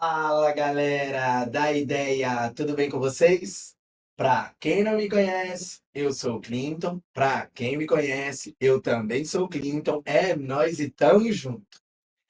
Fala galera da ideia, tudo bem com vocês? Para quem não me conhece, eu sou o Clinton. Para quem me conhece, eu também sou o Clinton. É nós e tamo junto.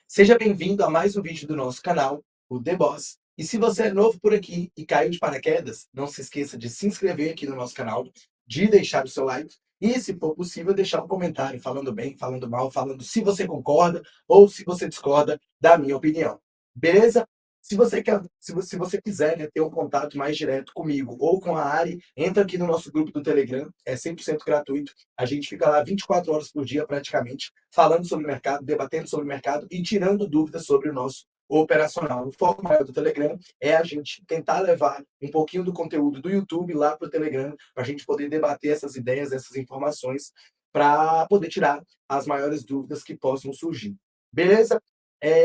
Seja bem-vindo a mais um vídeo do nosso canal, o The Boss. E se você é novo por aqui e caiu de paraquedas, não se esqueça de se inscrever aqui no nosso canal, de deixar o seu like e, se for possível, deixar um comentário falando bem, falando mal, falando se você concorda ou se você discorda da minha opinião. Beleza? Se você quiser, né, ter um contato mais direto comigo ou com a Ari, entra aqui no nosso grupo do Telegram, é 100% gratuito. A gente fica lá 24 horas por dia praticamente, falando sobre o mercado, debatendo sobre o mercado e tirando dúvidas sobre o nosso operacional. O foco maior do Telegram é a gente tentar levar um pouquinho do conteúdo do YouTube lá para o Telegram, para a gente poder debater essas ideias, essas informações, para poder tirar as maiores dúvidas que possam surgir. Beleza?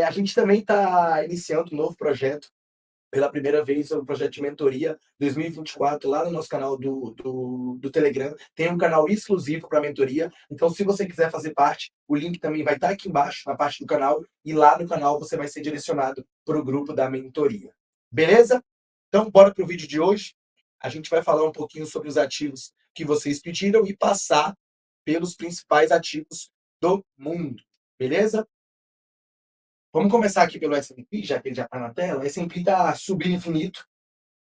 A gente também está iniciando um novo projeto, pela primeira vez, o projeto de mentoria 2024, lá no nosso canal do Telegram. Tem um canal exclusivo para mentoria. Então, se você quiser fazer parte, o link também vai estar aqui embaixo, na parte do canal. E lá no canal você vai ser direcionado para o grupo da mentoria. Beleza? Então, bora para o vídeo de hoje. A gente vai falar um pouquinho sobre os ativos que vocês pediram e passar pelos principais ativos do mundo. Beleza? Vamos começar aqui pelo S&P, já que ele já está na tela. O S&P está subindo infinito.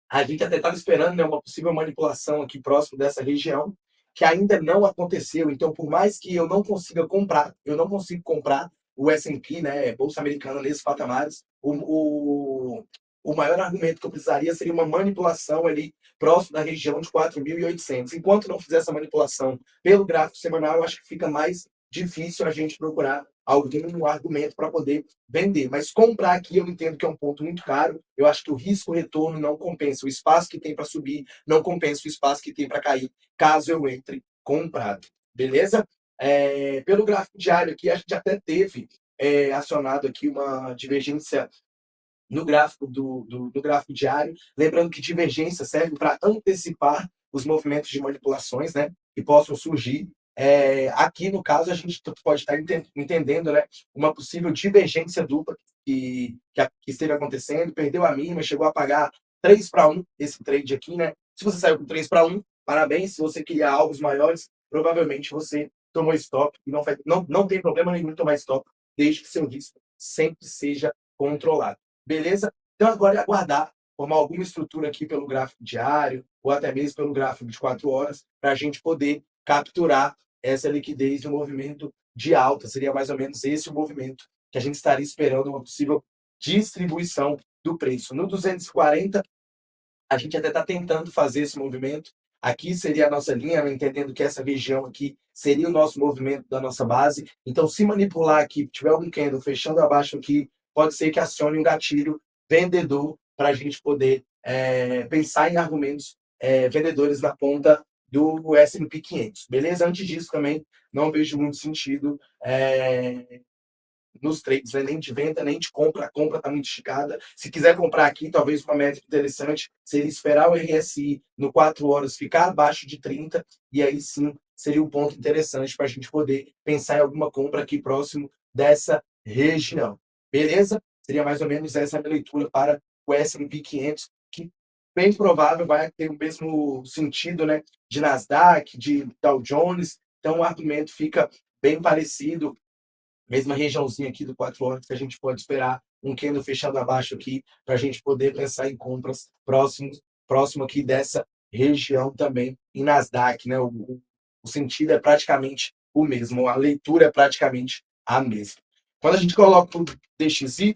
A gente até estava esperando, né, uma possível manipulação aqui próximo dessa região, que ainda não aconteceu. Então, por mais que eu não consiga comprar, eu não consigo comprar o S&P, né, Bolsa Americana, nesses patamares. O maior argumento que eu precisaria seria uma manipulação ali próximo da região de 4.800. Enquanto não fizer essa manipulação pelo gráfico semanal, eu acho que fica mais difícil a gente procurar algum argumento para poder vender. Mas comprar aqui eu entendo que é um ponto muito caro. Eu acho que o risco-retorno não compensa. O espaço que tem para subir não compensa o espaço que tem para cair, caso eu entre comprado. Beleza? Pelo gráfico diário aqui, a gente até teve acionado aqui uma divergência no gráfico do gráfico diário. Lembrando que divergência serve para antecipar os movimentos de manipulações, né, que possam surgir. Aqui, no caso, a gente pode estar entendendo, né, uma possível divergência dupla que esteve acontecendo, perdeu a mínima, chegou a pagar 3-1 esse trade aqui, né? Se você saiu com 3-1, parabéns. Se você queria alvos maiores, provavelmente você tomou stop e não tem problema nenhum em tomar stop, desde que seu risco sempre seja controlado. Beleza? Então agora é aguardar formar alguma estrutura aqui pelo gráfico diário ou até mesmo pelo gráfico de 4 horas para a gente poder capturar essa liquidez de um movimento de alta. Seria mais ou menos esse o movimento que a gente estaria esperando, uma possível distribuição do preço. No 240, a gente até está tentando fazer esse movimento. Aqui seria a nossa linha, entendendo que essa região aqui seria o nosso movimento da nossa base. Então, se manipular aqui, tiver algum candle fechando abaixo aqui, pode ser que acione um gatilho vendedor para a gente poder pensar em argumentos vendedores na ponta do S&P 500. Beleza? Antes disso, também não vejo muito sentido nos trades, né? Nem de venda, nem de compra. A compra está muito esticada. Se quiser comprar aqui, talvez uma métrica interessante seria esperar o RSI no 4 horas ficar abaixo de 30, e aí sim seria um ponto interessante para a gente poder pensar em alguma compra aqui próximo dessa região. Beleza? Seria mais ou menos essa a minha leitura para o S&P 500, que bem provável vai ter o mesmo sentido, né, de Nasdaq, de Dow Jones. Então o argumento fica bem parecido, mesma regiãozinha aqui do 4 horas, que a gente pode esperar um candle fechado abaixo aqui, para a gente poder pensar em compras próximo aqui dessa região também, em Nasdaq, né? O sentido é praticamente o mesmo, a leitura é praticamente a mesma. Quando a gente coloca o DXY,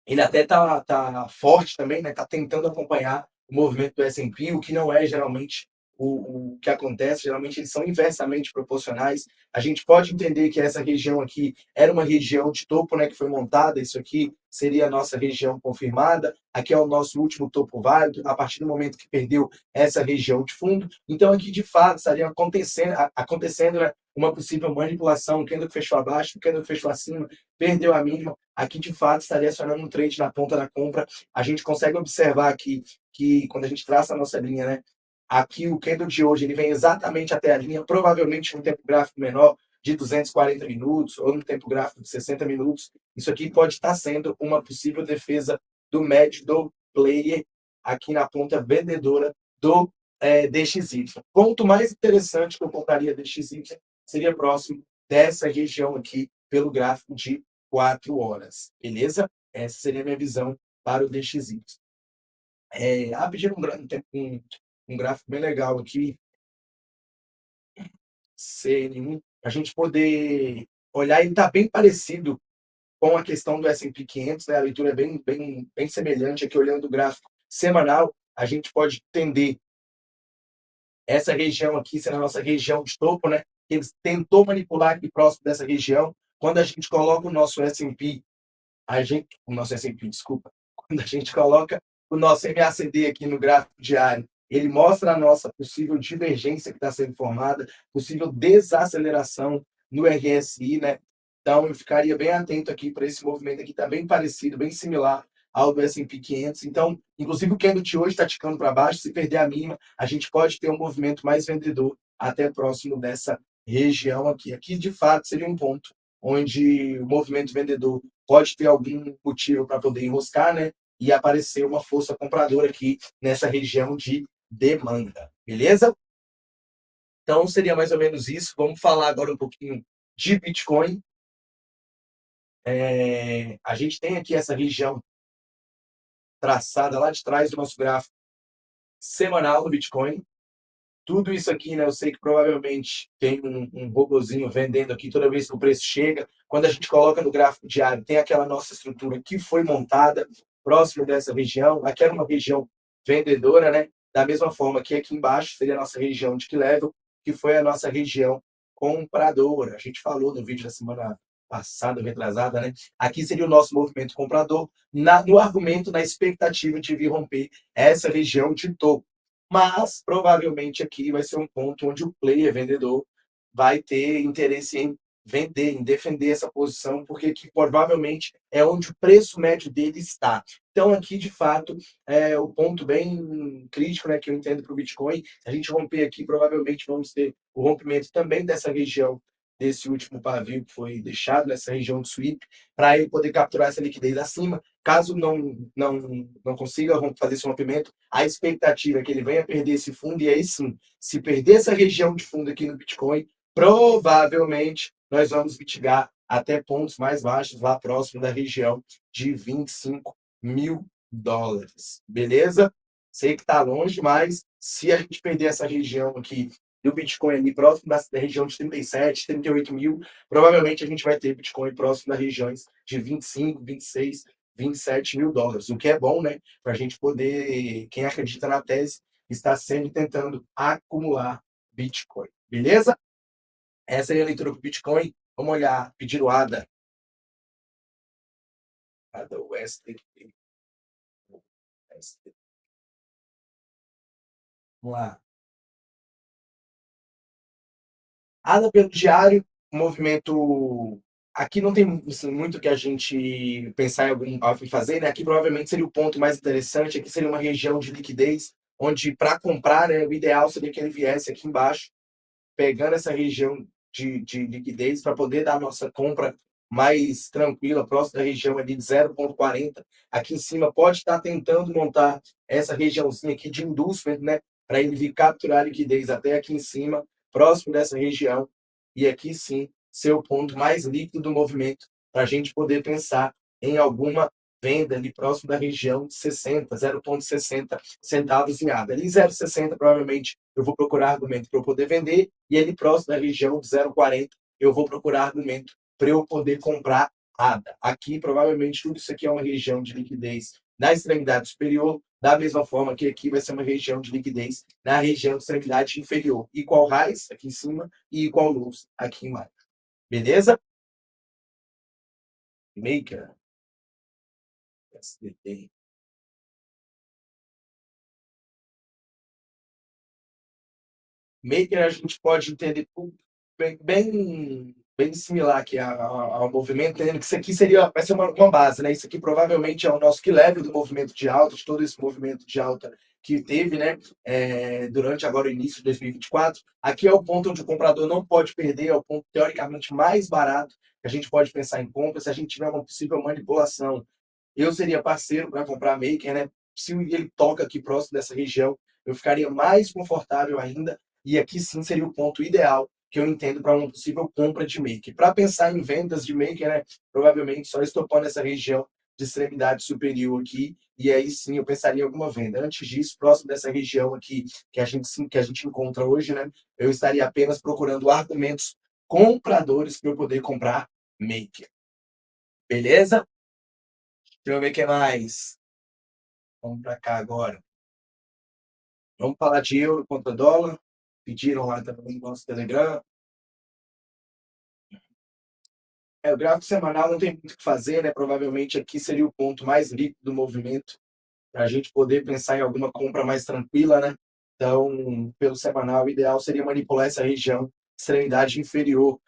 ele até tá forte também, né? Está tentando acompanhar o movimento do S&P, o que não é geralmente o que acontece. Geralmente eles são inversamente proporcionais. A gente pode entender que essa região aqui era uma região de topo, né, que foi montada. Isso aqui seria a nossa região confirmada. Aqui é o nosso último topo válido, a partir do momento que perdeu essa região de fundo. Então aqui, de fato, estaria acontecendo, né, uma possível manipulação. O candle que fechou abaixo, o candle que fechou acima, perdeu a mínima. Aqui, de fato, estaria acionando um trade na ponta da compra. A gente consegue observar aqui que, quando a gente traça a nossa linha, né, aqui o candle de hoje ele vem exatamente até a linha, provavelmente um tempo gráfico menor, de 240 minutos ou no tempo gráfico de 60 minutos, isso aqui pode estar sendo uma possível defesa do médio do player aqui na ponta vendedora do DXY. Ponto mais interessante que eu compraria DXY seria próximo dessa região aqui pelo gráfico de 4 horas, beleza? Essa seria a minha visão para o DXY. Pediram um gráfico bem legal aqui, CN1, para a gente poder olhar, ele está bem parecido com a questão do S&P 500, né? A leitura é bem semelhante aqui, olhando o gráfico semanal, a gente pode entender essa região aqui sendo a nossa região de topo, né? Ele tentou manipular aqui próximo dessa região. Quando a gente coloca o nosso S&P, desculpa, quando a gente coloca o nosso MACD aqui no gráfico diário, ele mostra a nossa possível divergência que está sendo formada, possível desaceleração no RSI, né? Então, eu ficaria bem atento aqui para esse movimento aqui, está bem parecido, bem similar ao do S&P 500. Então, inclusive o candle de hoje está ticando para baixo, se perder a mínima, a gente pode ter um movimento mais vendedor até próximo dessa região aqui. Aqui, de fato, seria um ponto onde o movimento vendedor pode ter algum motivo para poder enroscar, né? E aparecer uma força compradora aqui nessa região de demanda, beleza? Então, seria mais ou menos isso. Vamos falar agora um pouquinho de Bitcoin. A gente tem aqui essa região traçada lá de trás do nosso gráfico semanal do Bitcoin. Tudo isso aqui, né? Eu sei que provavelmente tem um robozinho vendendo aqui toda vez que o preço chega. Quando a gente coloca no gráfico diário, tem aquela nossa estrutura que foi montada próximo dessa região. Aqui era uma região vendedora, né? Da mesma forma que aqui embaixo seria a nossa região de key level, que foi a nossa região compradora. A gente falou no vídeo da semana passada, retrasada, né? Aqui seria o nosso movimento comprador no argumento, na expectativa de vir romper essa região de topo. Mas, provavelmente, aqui vai ser um ponto onde o player vendedor vai ter interesse em vender, em defender essa posição, porque aqui provavelmente é onde o preço médio dele está. Então, aqui, de fato, é o ponto bem crítico, né, que eu entendo para o Bitcoin. Se a gente romper aqui, provavelmente vamos ter o rompimento também dessa região, desse último pavio que foi deixado nessa região de sweep, para ele poder capturar essa liquidez acima. Caso não consiga fazer esse rompimento, a expectativa é que ele venha perder esse fundo, e aí sim, se perder essa região de fundo aqui no Bitcoin, provavelmente nós vamos mitigar até pontos mais baixos, lá próximo da região de 25 mil dólares. Beleza? Sei que está longe, mas se a gente perder essa região aqui do Bitcoin ali próximo da região de 37, 38 mil, provavelmente a gente vai ter Bitcoin próximo das regiões de 25, 26, 27 mil dólares, o que é bom, né? Para a gente poder, quem acredita na tese, está sempre tentando acumular Bitcoin. Beleza? Essa é a leitura do Bitcoin. Vamos olhar, pedir o ADA. ADA Wesley. Vamos lá. ADA pelo diário, movimento. Aqui não tem assim, muito que a gente pensar em fazer, né? Aqui provavelmente seria o ponto mais interessante. Aqui seria uma região de liquidez, onde para comprar, né, o ideal seria que ele viesse aqui embaixo, pegando essa região de liquidez para poder dar a nossa compra mais tranquila, próximo da região ali de 0,40. Aqui em cima pode estar tentando montar essa regiãozinha aqui de inducement, né? Para ele vir capturar a liquidez até aqui em cima, próximo dessa região. E aqui sim, ser o ponto mais líquido do movimento, para a gente poder pensar em alguma venda ali próximo da região de 60, 0,60 centavos em ADA. Ali 0,60 provavelmente eu vou procurar argumento para eu poder vender, e ali próximo da região de 0,40 eu vou procurar argumento para eu poder comprar ADA. Aqui provavelmente tudo isso aqui é uma região de liquidez na extremidade superior, da mesma forma que aqui vai ser uma região de liquidez na região de extremidade inferior. Equal highs aqui em cima e equal lows aqui embaixo. Beleza? Maker. SDT. Maker a gente pode entender bem similar aqui ao movimento, entendendo que isso aqui vai ser uma base, né? Isso aqui provavelmente é o nosso key level do movimento de alta, de todo esse movimento de alta que teve, né, durante agora o início de 2024. Aqui é o ponto onde o comprador não pode perder, é o ponto teoricamente mais barato que a gente pode pensar em compra. Se a gente tiver uma possível manipulação, eu seria parceiro para comprar maker, né? Se ele toca aqui próximo dessa região, eu ficaria mais confortável ainda. E aqui sim seria o ponto ideal que eu entendo para uma possível compra de maker. Para pensar em vendas de maker, né? Provavelmente só estopando essa região de extremidade superior aqui, e aí sim eu pensaria em alguma venda. Antes disso, próximo dessa região aqui que a gente encontra hoje, né? Eu estaria apenas procurando argumentos compradores para eu poder comprar maker. Beleza? Deixa eu ver o que mais. Vamos para cá agora. Vamos falar de euro contra dólar. Pediram lá também no nosso Telegram. O gráfico semanal não tem muito o que fazer, né? Provavelmente aqui seria o ponto mais líquido do movimento para a gente poder pensar em alguma compra mais tranquila, né? Então, pelo semanal, o ideal seria manipular essa região, extremidade inferior.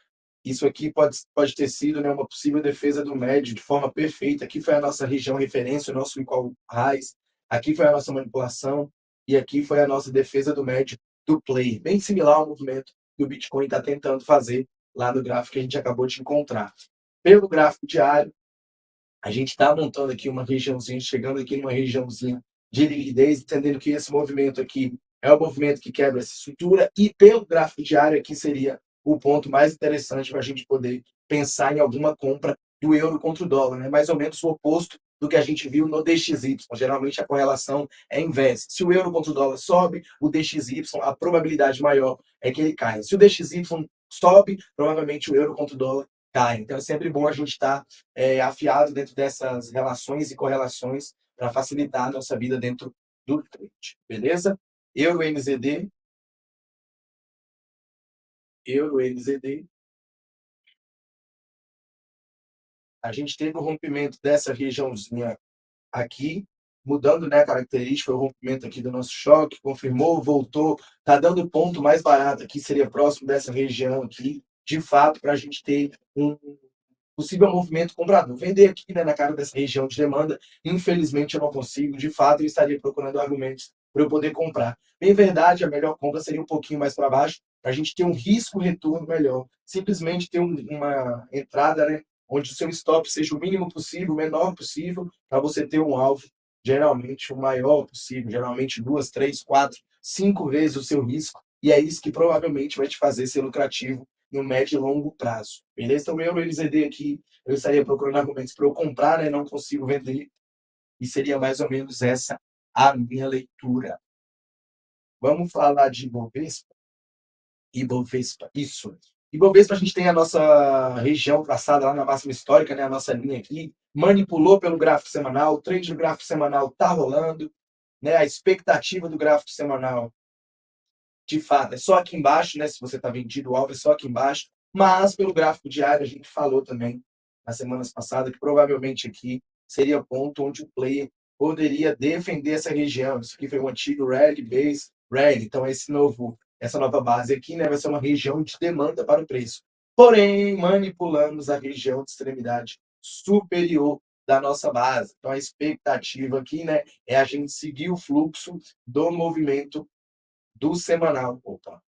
Isso aqui pode ter sido, né, uma possível defesa do médio de forma perfeita. Aqui foi a nossa região referência, o nosso equal highs. Aqui foi a nossa manipulação e aqui foi a nossa defesa do médio do play. Bem similar ao movimento que o Bitcoin está tentando fazer lá no gráfico que a gente acabou de encontrar. Pelo gráfico diário, a gente está montando aqui uma regiãozinha, chegando aqui numa regiãozinha de liquidez, entendendo que esse movimento aqui é o movimento que quebra essa estrutura, e pelo gráfico diário aqui seria o ponto mais interessante para a gente poder pensar em alguma compra do euro contra o dólar, né? Mais ou menos o oposto do que a gente viu no DXY. Geralmente a correlação é inversa. Se o euro contra o dólar sobe, o DXY, a probabilidade maior é que ele caia. Se o DXY sobe, provavelmente o euro contra o dólar cai. Então é sempre bom a gente estar afiado dentro dessas relações e correlações para facilitar a nossa vida dentro do trade, beleza? Euro NZD, Euro NZD, a gente teve o rompimento dessa regiãozinha aqui, mudando, né, a característica, o rompimento aqui do nosso choque, confirmou, voltou, tá dando o ponto mais barato aqui, seria próximo dessa região aqui, de fato, para a gente ter um possível movimento comprador. Vender aqui, né, na cara dessa região de demanda, infelizmente eu não consigo. De fato, eu estaria procurando argumentos para eu poder comprar. Em verdade, a melhor compra seria um pouquinho mais para baixo, para a gente ter um risco-retorno melhor. Simplesmente ter uma entrada, né, onde o seu stop seja o mínimo possível, o menor possível, para você ter um alvo, geralmente o maior possível, geralmente 2, 3, 4, 5 vezes o seu risco, e é isso que provavelmente vai te fazer ser lucrativo no médio e longo prazo. Beleza? Então, meu NZD aqui, eu estaria procurando argumentos para eu comprar, né? Não consigo vender. E seria mais ou menos essa a minha leitura. Vamos falar de Ibovespa? Ibovespa, isso. Ibovespa, a gente tem a nossa região traçada lá na máxima histórica, né? A nossa linha aqui. Manipulou pelo gráfico semanal, o trade do gráfico semanal está rolando, né? A expectativa do gráfico semanal de fato, é só aqui embaixo, né? Se você está vendido, o alvo é só aqui embaixo. Mas pelo gráfico diário, a gente falou também nas semanas passadas que provavelmente aqui seria o ponto onde o player poderia defender essa região. Isso aqui foi o antigo rally, base, rally. Então, essa nova base aqui, né, vai ser uma região de demanda para o preço. Porém, manipulamos a região de extremidade superior da nossa base. Então, a expectativa aqui, né, é a gente seguir o fluxo do movimento do semanal. Opa,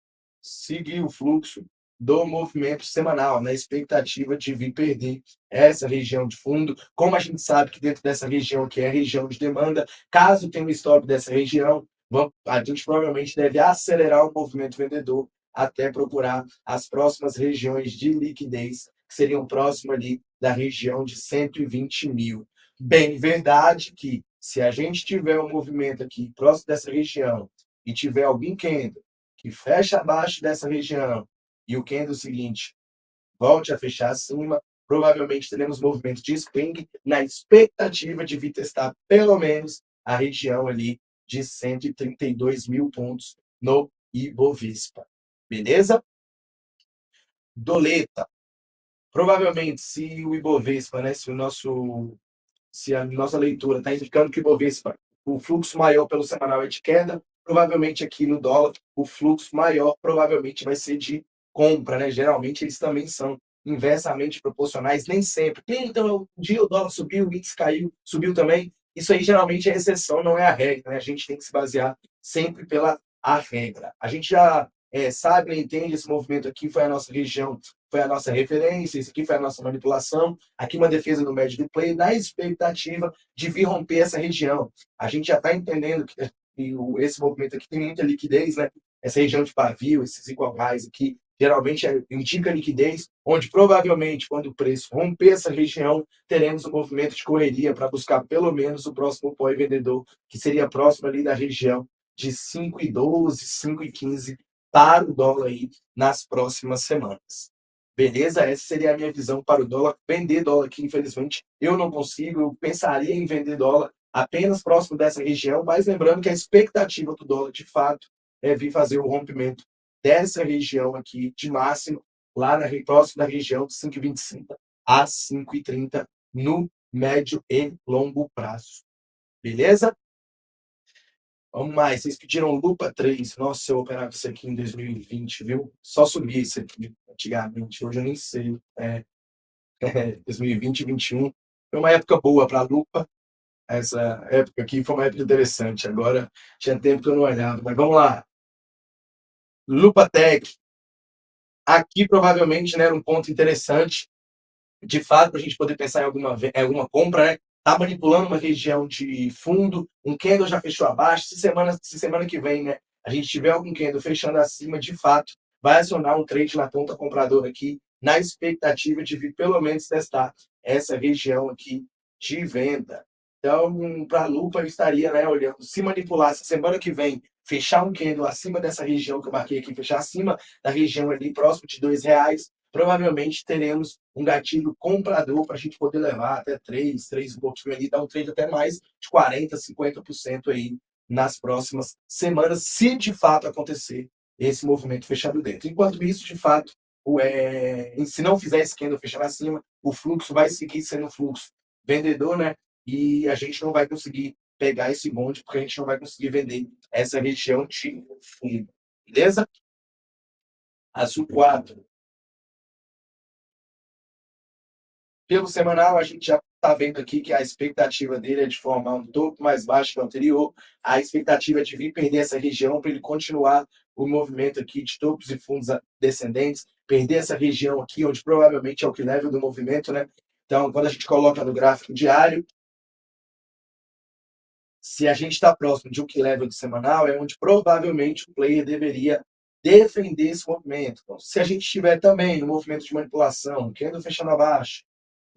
seguir o fluxo do movimento semanal, na expectativa de vir perder essa região de fundo. Como a gente sabe que dentro dessa região, que é a região de demanda, caso tenha um stop dessa região, a gente provavelmente deve acelerar o movimento vendedor até procurar as próximas regiões de liquidez, que seriam próximas ali da região de 120 mil. Bem, verdade que se a gente tiver um movimento aqui próximo dessa região e tiver algum candle que fecha abaixo dessa região e o candle seguinte volte a fechar acima, provavelmente teremos movimento de swing na expectativa de vir testar pelo menos a região ali de 132 mil pontos no Ibovespa. Beleza? Doleta. Provavelmente, se o Ibovespa, né, se a nossa leitura está indicando que o Ibovespa, o fluxo maior pelo semanal é de queda, provavelmente aqui no dólar, o fluxo maior provavelmente vai ser de compra, né? Geralmente eles também são inversamente proporcionais, nem sempre. Então, um dia o dólar subiu, o índice caiu, subiu também. Isso aí geralmente é exceção, não é a regra, né? A gente tem que se basear sempre pela a regra. A gente já sabe, né, entende esse movimento aqui foi a nossa região, foi a nossa referência, isso aqui foi a nossa manipulação, aqui uma defesa no médio do play, na expectativa de vir romper essa região. A gente já está entendendo que esse movimento aqui tem muita liquidez, né? Essa região de pavio, esses igual highs aqui, geralmente indica liquidez, onde provavelmente, quando o preço romper essa região, teremos um movimento de correria para buscar pelo menos o próximo apoio vendedor, que seria próximo ali da região de 5,12, 5,15 para o dólar aí nas próximas semanas. Beleza? Essa seria a minha visão para o dólar. Vender dólar aqui, infelizmente, eu não consigo. Eu pensaria em vender dólar apenas próximo dessa região, mas lembrando que a expectativa do dólar, de fato, é vir fazer o rompimento dessa região aqui de máximo, lá próximo da região de 5,25 a 5,30 no médio e longo prazo. Beleza? Vamos mais. Vocês pediram Lupa 3. Nossa, eu operava isso aqui em 2020, viu? Só subia isso aqui antigamente. Hoje eu nem sei. 2020 e 2021. Foi uma época boa para a Lupa. Essa época aqui foi uma época interessante. Agora tinha tempo que eu não olhava. Mas vamos lá. Lupa Tech. Aqui provavelmente, né, era um ponto interessante, de fato, para a gente poder pensar em alguma compra, né? Tá manipulando uma região de fundo, um candle já fechou abaixo. Se semana que vem, né, a gente tiver algum candle fechando acima, de fato, vai acionar um trade na ponta compradora aqui, na expectativa de vir pelo menos testar essa região aqui de venda. Então, para a Lupa, eu estaria, né, olhando, se manipular, se semana que vem fechar um candle acima dessa região que eu marquei aqui, fechar acima da região ali próximo de R$ 2, provavelmente teremos um gatilho comprador para a gente poder levar até 3 um pouquinho ali, dar um trade até mais de 40%, 50% aí nas próximas semanas, se de fato acontecer esse movimento fechado dentro. Enquanto isso, de fato, se não fizer esse candle fechar acima, o fluxo vai seguir sendo um fluxo vendedor, né? E a gente não vai conseguir pegar esse bonde, porque a gente não vai conseguir vender essa região de fundo. Beleza? Azul 4. Pelo semanal, a gente já está vendo aqui que a expectativa dele é de formar um topo mais baixo que o anterior. A expectativa é de vir perder essa região para ele continuar o movimento aqui de topos e fundos descendentes, perder essa região aqui, onde provavelmente é o que leva do movimento, né? Então, quando a gente coloca no gráfico diário, se a gente está próximo de um key level de semanal, é onde provavelmente o player deveria defender esse movimento. Então, se a gente tiver também no movimento de manipulação, candle fechando abaixo,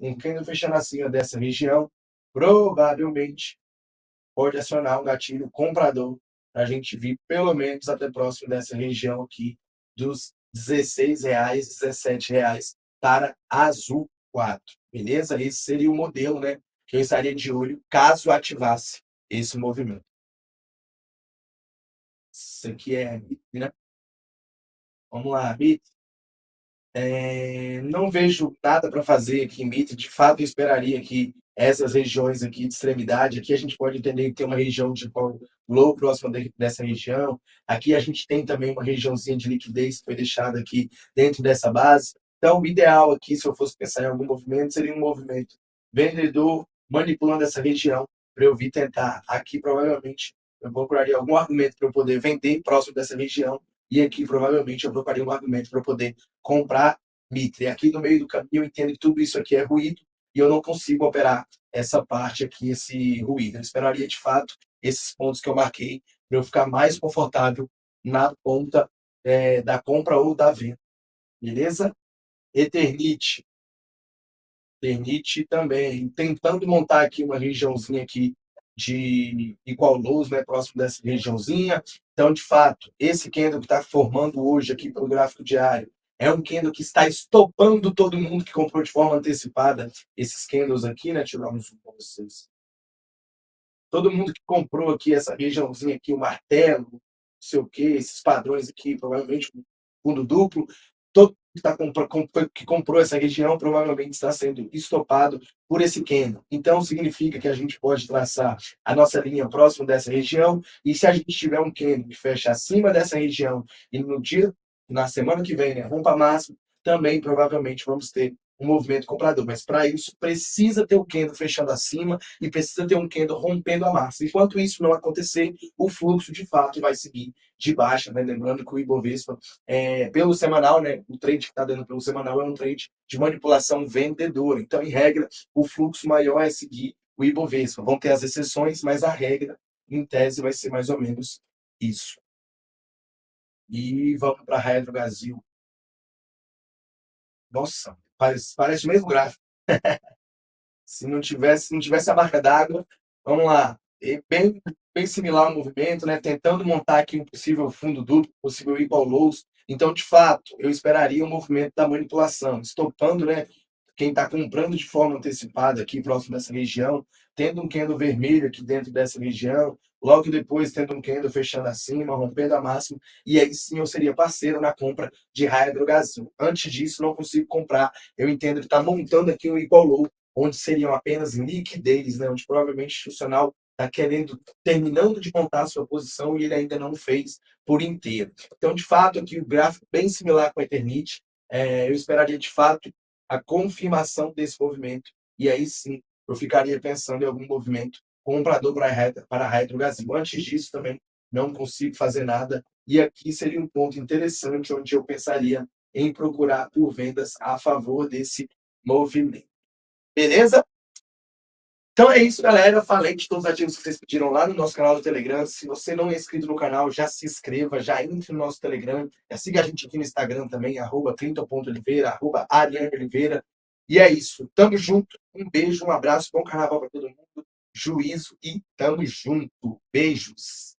um candle fechando acima dessa região, provavelmente pode acionar um gatilho comprador para a gente vir pelo menos até próximo dessa região aqui dos R$ 16, R$ 17 para Azul 4. Beleza? Esse seria o modelo, né, que eu estaria de olho caso ativasse esse movimento. Isso aqui é MIT, né? Vamos lá, MIT. Não vejo nada para fazer aqui em MIT. De fato, eu esperaria que essas regiões aqui de extremidade, aqui a gente pode entender que tem uma região de low próxima dessa região. Aqui a gente tem também uma regiãozinha de liquidez que foi deixada aqui dentro dessa base. Então, o ideal aqui, se eu fosse pensar em algum movimento, seria um movimento vendedor manipulando essa região para eu vir tentar. Aqui, provavelmente, eu procuraria algum argumento para eu poder vender próximo dessa região. E aqui, provavelmente, eu procuraria um argumento para eu poder comprar Mitre. Aqui no meio do caminho eu entendo que tudo isso aqui é ruído e eu não consigo operar essa parte aqui, esse ruído. Eu esperaria, de fato, esses pontos que eu marquei para eu ficar mais confortável na ponta da compra ou da venda. Beleza? Eternite. Eternite também. Tentando montar aqui uma regiãozinha aqui de equal lows, né, próximo dessa regiãozinha. Então, de fato, esse candle que está formando hoje aqui pelo gráfico diário é um candle que está estopando todo mundo que comprou de forma antecipada esses candles aqui, né? Deixa eu dar um zoom para vocês. Todo mundo que comprou aqui essa regiãozinha aqui, o martelo, não sei o quê, esses padrões aqui, provavelmente com fundo duplo, todo mundo que comprou essa região provavelmente está sendo estopado por esse candle. Então, significa que a gente pode traçar a nossa linha próximo dessa região, e se a gente tiver um candle que fecha acima dessa região, e no dia, na semana que vem, né, rompa máximo, também provavelmente vamos ter um movimento comprador, mas para isso precisa ter o candle fechando acima e precisa ter um candle rompendo a máxima. Enquanto isso não acontecer, o fluxo de fato vai seguir de baixa, né? Lembrando que o Ibovespa, pelo semanal, né? O trade que está dando pelo semanal é um trade de manipulação vendedora. Então, em regra, o fluxo maior é seguir o Ibovespa. Vão ter as exceções, mas a regra, em tese, vai ser mais ou menos isso. E vamos para a Retro Brasil. Nossa, parece o mesmo gráfico. Se não tivesse a marca d'água, vamos lá. Bem similar ao movimento, né? Tentando montar aqui um possível fundo duplo, possível equal lows. Então, de fato, eu esperaria o movimento da manipulação, estopando, né? Quem está comprando de forma antecipada aqui próximo dessa região, tendo um candle vermelho aqui dentro dessa região, logo depois tendo um candle fechando acima, rompendo a máxima, e aí sim eu seria parceiro na compra de Hydrogazil. Antes disso, não consigo comprar. Eu entendo que está montando aqui um equal low, onde seriam apenas liquidez, né? Onde provavelmente o institucional está terminando de montar a sua posição e ele ainda não fez por inteiro. Então, de fato, aqui o gráfico bem similar com a Eternit. Eu esperaria, de fato, a confirmação desse movimento, e aí sim eu ficaria pensando em algum movimento comprador para a Hydrogazil. Antes disso, também não consigo fazer nada, e aqui seria um ponto interessante onde eu pensaria em procurar por vendas a favor desse movimento. Beleza? Então é isso, galera. Falei de todos os ativos que vocês pediram lá no nosso canal do Telegram. Se você não é inscrito no canal, já se inscreva, já entre no nosso Telegram. Já siga a gente aqui no Instagram também, @clinton.oliveira, @arianeoliveira. E é isso. Tamo junto. Um beijo, um abraço, bom carnaval para todo mundo. Juízo e tamo junto. Beijos.